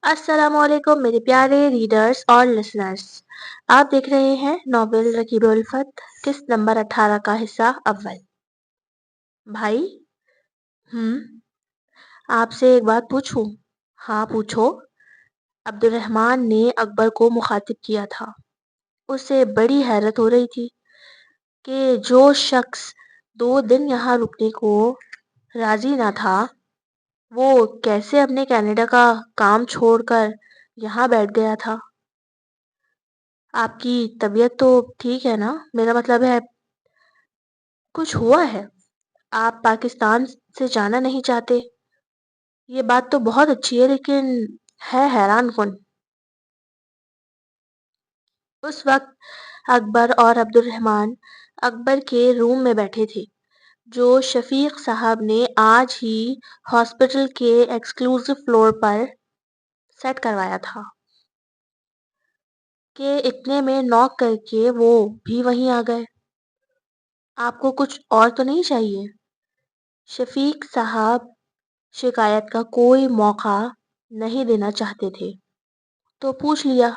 السلام علیکم میرے پیارے ریڈرز اور لسنرز. آپ دیکھ رہے ہیں ناول رکیب الفت قسط نمبر 18 کا حصہ اول. بھائی آپ سے ایک بات پوچھوں؟ ہاں پوچھو. عبد الرحمن نے اکبر کو مخاطب کیا تھا. اسے بڑی حیرت ہو رہی تھی کہ جو شخص 2 دن یہاں رکنے کو راضی نہ تھا وہ کیسے اپنے کینیڈا کا کام چھوڑ کر یہاں بیٹھ گیا تھا. آپ کی طبیعت تو ٹھیک ہے نا؟ میرا مطلب ہے کچھ ہوا ہے؟ آپ پاکستان سے جانا نہیں چاہتے؟ یہ بات تو بہت اچھی ہے لیکن ہے حیران کن. اس وقت اکبر اور عبد الرحمن اکبر کے روم میں بیٹھے تھے جو شفیق صاحب نے آج ہی ہاسپٹل کے ایکسکلوزیو فلور پر سیٹ کروایا تھا کہ اتنے میں نوک کر کے وہ بھی وہیں آ گئے. آپ کو کچھ اور تو نہیں چاہیے؟ شفیق صاحب شکایت کا کوئی موقع نہیں دینا چاہتے تھے تو پوچھ لیا.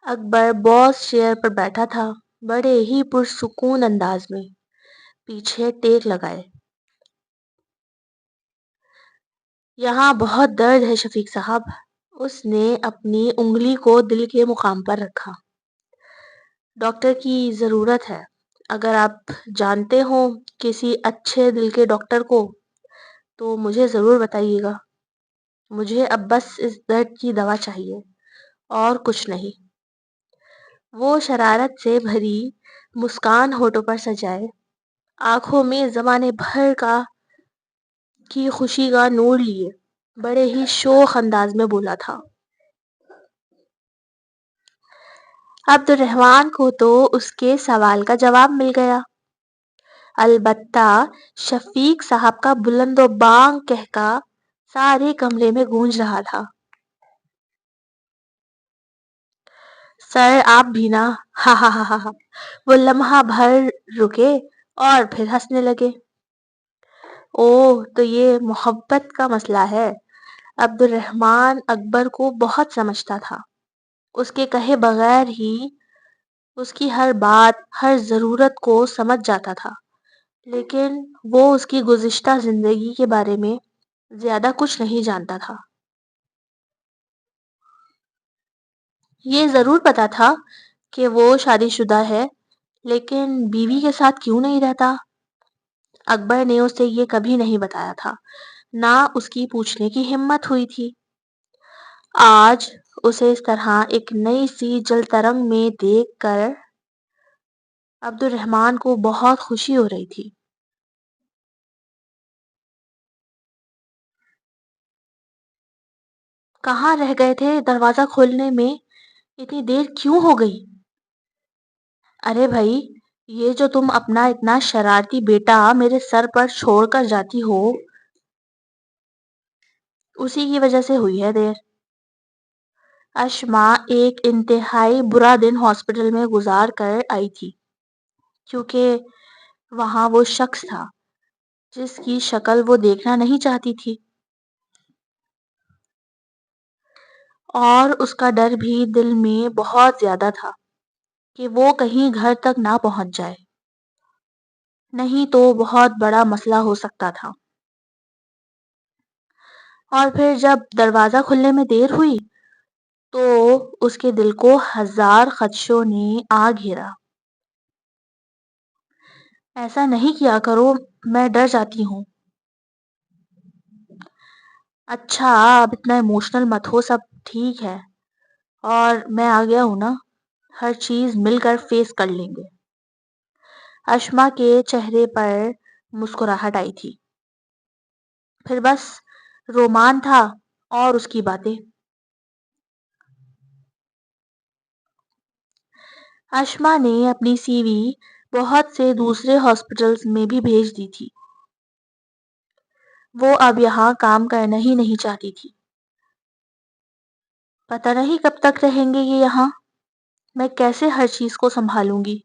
اکبر باس چیئر پر بیٹھا تھا بڑے ہی پرسکون انداز میں پیچھے ٹیک لگائے. یہاں بہت درد ہے شفیق صاحب. اس نے اپنی انگلی کو دل کے مقام پر رکھا. ڈاکٹر کی ضرورت ہے. اگر آپ جانتے ہو کسی اچھے دل کے ڈاکٹر کو تو مجھے ضرور بتائیے گا. مجھے اب بس اس درد کی دوا چاہیے اور کچھ نہیں. وہ شرارت سے بھری مسکان ہونٹوں پر سجائے آنکھوں میں زمانے بھر کی خوشی کا نور لیے بڑے ہی شوخ انداز میں بولا تھا. عبد الرحمن کو تو اس کے سوال کا جواب مل گیا. البتہ شفیق صاحب کا بلند و بانگ کہکا سارے کمرے میں گونج رہا تھا. سر آپ بھی نا. ہا ہا ہا ہا. وہ لمحہ بھر رکے اور پھر ہنسنے لگے. اوہ تو یہ محبت کا مسئلہ ہے. عبد الرحمن اکبر کو بہت سمجھتا تھا. اس کے کہے بغیر ہی اس کی ہر بات ہر ضرورت کو سمجھ جاتا تھا لیکن وہ اس کی گزشتہ زندگی کے بارے میں زیادہ کچھ نہیں جانتا تھا. یہ ضرور پتا تھا کہ وہ شادی شدہ ہے لیکن بیوی کے ساتھ کیوں نہیں رہتا؟ اکبر نے اسے یہ کبھی نہیں بتایا تھا نہ اس کی پوچھنے کی ہمت ہوئی تھی. آج اسے اس طرح ایک نئی سی جل ترنگ میں دیکھ کر عبد الرحمن کو بہت خوشی ہو رہی تھی. کہاں رہ گئے تھے؟ دروازہ کھولنے میں اتنی دیر کیوں ہو گئی؟ ارے بھائی یہ جو تم اپنا اتنا شرارتی بیٹا میرے سر پر چھوڑ کر جاتی ہو اسی کی وجہ سے ہوئی ہے دیر. اشما ایک انتہائی برا دن ہاسپٹل میں گزار کر آئی تھی کیونکہ وہاں وہ شخص تھا جس کی شکل وہ دیکھنا نہیں چاہتی تھی اور اس کا ڈر بھی دل میں بہت زیادہ تھا کہ وہ کہیں گھر تک نہ پہنچ جائے نہیں تو بہت بڑا مسئلہ ہو سکتا تھا. اور پھر جب دروازہ کھلنے میں دیر ہوئی تو اس کے دل کو ہزار خدشوں نے آ گھیرا. ایسا نہیں کیا کرو میں ڈر جاتی ہوں. اچھا اب اتنا ایموشنل مت ہو. سب ٹھیک ہے اور میں آ گیا ہوں نا. ہر چیز مل کر فیس کر لیں گے. اشما کے چہرے پر مسکراہٹ آئی تھی. پھر بس رومان تھا اور اس کی باتیں. اشما نے اپنی سی وی بہت سے دوسرے ہاسپٹلز میں بھی بھیج دی تھی. وہ اب یہاں کام کرنا ہی نہیں چاہتی تھی. پتہ نہیں کب تک رہیں گے یہ یہاں. میں کیسے ہر چیز کو سنبھالوں گی؟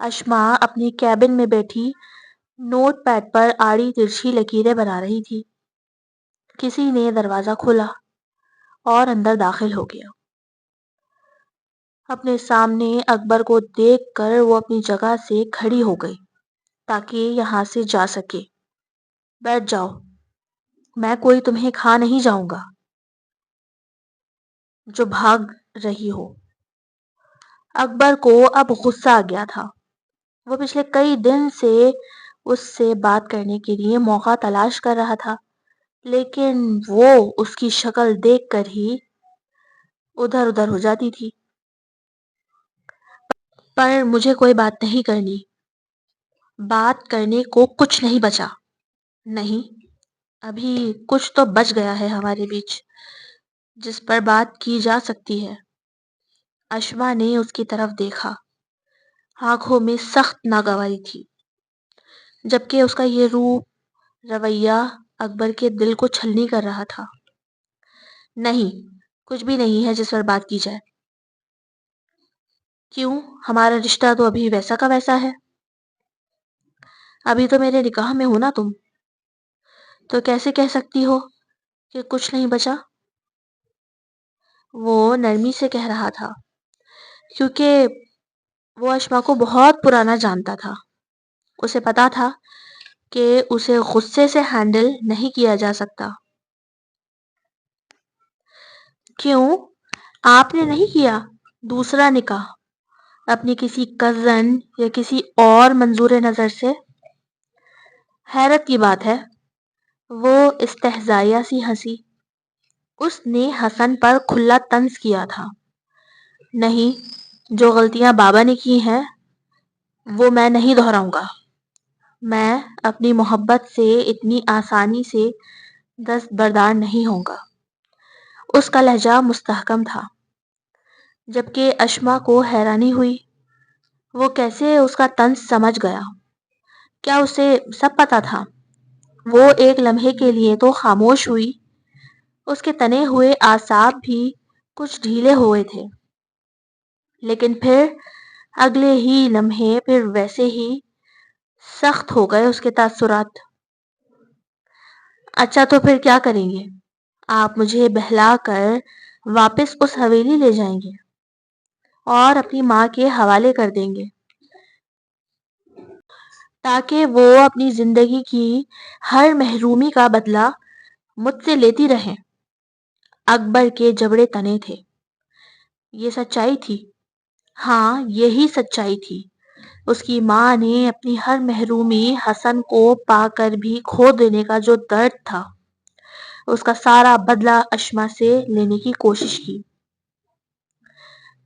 اشما اپنی کیبن میں بیٹھی نوٹ پیڈ پر آڑی ترچھی لکیریں بنا رہی تھی. کسی نے دروازہ کھولا اور اندر داخل ہو گیا۔ اپنے سامنے اکبر کو دیکھ کر وہ اپنی جگہ سے کھڑی ہو گئی تاکہ یہاں سے جا سکے۔ بیٹھ جاؤ، میں کوئی تمہیں کھا نہیں جاؤں گا جو بھاگ رہی ہو۔ اکبر کو اب غصہ آ گیا تھا۔ وہ پچھلے کئی دن سے اس سے بات کرنے کے لیے موقع تلاش کر رہا تھا، لیکن وہ اس کی شکل دیکھ کر ہی ادھر ادھر ہو جاتی تھی۔ پر مجھے کوئی بات نہیں کرنی۔ بات کرنے کو کچھ نہیں بچا۔ نہیں، ابھی کچھ تو بچ گیا ہے ہمارے بیچ جس پر بات کی جا سکتی ہے۔ اشما نے اس کی طرف دیکھا۔ آنکھوں میں سخت ناگواری تھی، جبکہ اس کا یہ رویہ اکبر کے دل کو چھلنی کر رہا تھا۔ نہیں، کچھ بھی نہیں ہے جس پر بات کی جائے۔ کیوں؟ ہمارا رشتہ تو ابھی ویسا کا ویسا ہے۔ ابھی تو میرے نکاح میں ہو نا تم، تو کیسے کہہ سکتی ہو کہ کچھ نہیں بچا؟ وہ نرمی سے کہہ رہا تھا، کیونکہ وہ اشما کو بہت پرانا جانتا تھا۔ اسے پتا تھا کہ اسے غصے سے ہینڈل نہیں کیا جا سکتا۔ کیوں؟ آپ نے نہیں کیا دوسرا نکاح اپنی کسی کزن یا کسی اور منظور نظر سے؟ حیرت کی بات ہے، وہ استہزائیہ سی ہنسی۔ اس نے حسن پر کھلا طنز کیا تھا۔ نہیں، جو غلطیاں بابا نے کی ہیں وہ میں نہیں دہراؤں گا۔ میں اپنی محبت سے اتنی آسانی سے دستبردار نہیں ہوں گا۔ اس کا لہجہ مستحکم تھا، جبکہ اشما کو حیرانی ہوئی۔ وہ کیسے اس کا طنز سمجھ گیا؟ کیا اسے سب پتا تھا؟ وہ ایک لمحے کے لیے تو خاموش ہوئی۔ اس کے تنے ہوئے اعصاب بھی کچھ ڈھیلے ہوئے تھے، لیکن پھر اگلے ہی لمحے پھر ویسے ہی سخت ہو گئے اس کے تاثرات۔ اچھا، تو پھر کیا کریں گے؟ آپ مجھے بہلا کر واپس اس حویلی لے جائیں گے اور اپنی ماں کے حوالے کر دیں گے تاکہ وہ اپنی زندگی کی ہر محرومی کا بدلہ مجھ سے لیتی رہیں۔ اکبر کے جبڑے تنے تھے۔ یہ سچائی تھی۔ ہاں، یہی سچائی تھی۔ اس کی ماں نے اپنی ہر محرومی حسن کو پا کر بھی کھو دینے کا جو درد تھا، اس کا سارا بدلہ اشما سے لینے کی کوشش کی۔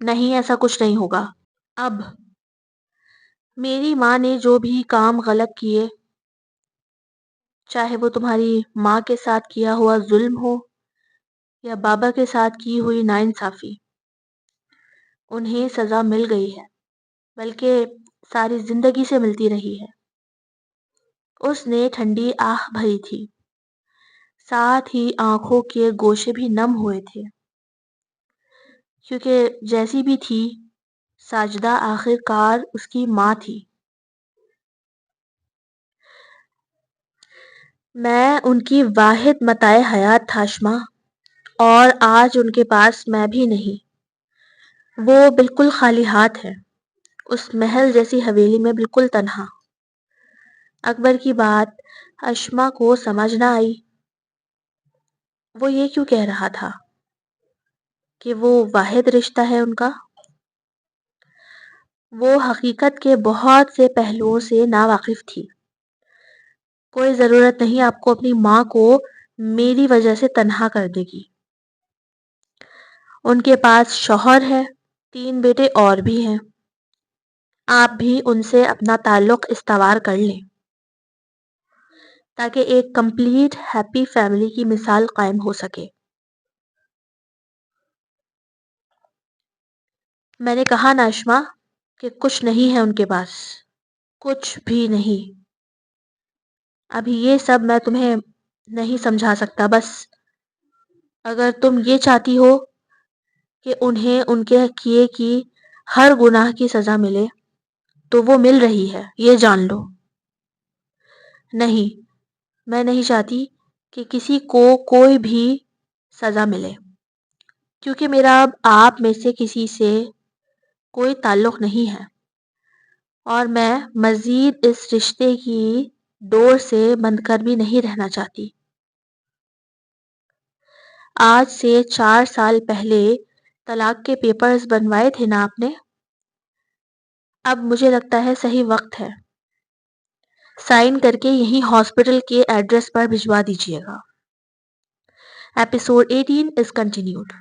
نہیں، ایسا کچھ نہیں ہوگا۔ اب میری ماں نے جو بھی کام غلط کیے، چاہے وہ تمہاری ماں کے ساتھ کیا ہوا ظلم ہو یا بابا کے ساتھ کی ہوئی ناانصافی، انہیں سزا مل گئی ہے، بلکہ ساری زندگی سے ملتی رہی ہے۔ اس نے ٹھنڈی آہ بھری تھی، ساتھ ہی آنکھوں کے گوشے بھی نم ہوئے تھے، کیونکہ جیسی بھی تھی ساجدہ آخر کار اس کی ماں تھی۔ میں ان کی واحد متاع حیات تھا اشما، اور آج ان کے پاس میں بھی نہیں۔ وہ بالکل خالی ہاتھ ہے، اس محل جیسی حویلی میں بالکل تنہا۔ اکبر کی بات اشما کو سمجھ نہ آئی۔ وہ یہ کیوں کہہ رہا تھا کہ وہ واحد رشتہ ہے ان کا؟ وہ حقیقت کے بہت سے پہلوؤں سے ناواقف تھی۔ کوئی ضرورت نہیں آپ کو اپنی ماں کو میری وجہ سے تنہا کر دے گی۔ ان کے پاس شوہر ہے، 3 بیٹے اور بھی ہیں۔ آپ بھی ان سے اپنا تعلق استوار کر لیں تاکہ ایک کمپلیٹ ہیپی فیملی کی مثال قائم ہو سکے۔ میں نے کہا نا اشما کہ کچھ نہیں ہے ان کے پاس، کچھ بھی نہیں۔ ابھی یہ سب میں تمہیں نہیں سمجھا سکتا۔ بس اگر تم یہ چاہتی ہو کہ انہیں ان کے کیے کی ہر گناہ کی سزا ملے تو وہ مل رہی ہے، یہ جان لو۔ نہیں، میں نہیں چاہتی کہ کسی کو کوئی بھی سزا ملے، کیونکہ میرا اب آپ میں سے کسی سے کوئی تعلق نہیں ہے، اور میں مزید اس رشتے کی ڈور سے بند کر بھی نہیں رہنا چاہتی۔ آج سے 4 سال پہلے طلاق کے پیپرز بنوائے تھے نا آپ نے؟ اب مجھے لگتا ہے صحیح وقت ہے، سائن کر کے یہیں ہاسپٹل کے ایڈریس پر بھجوا دیجیے گا۔ Episode 18 is continued.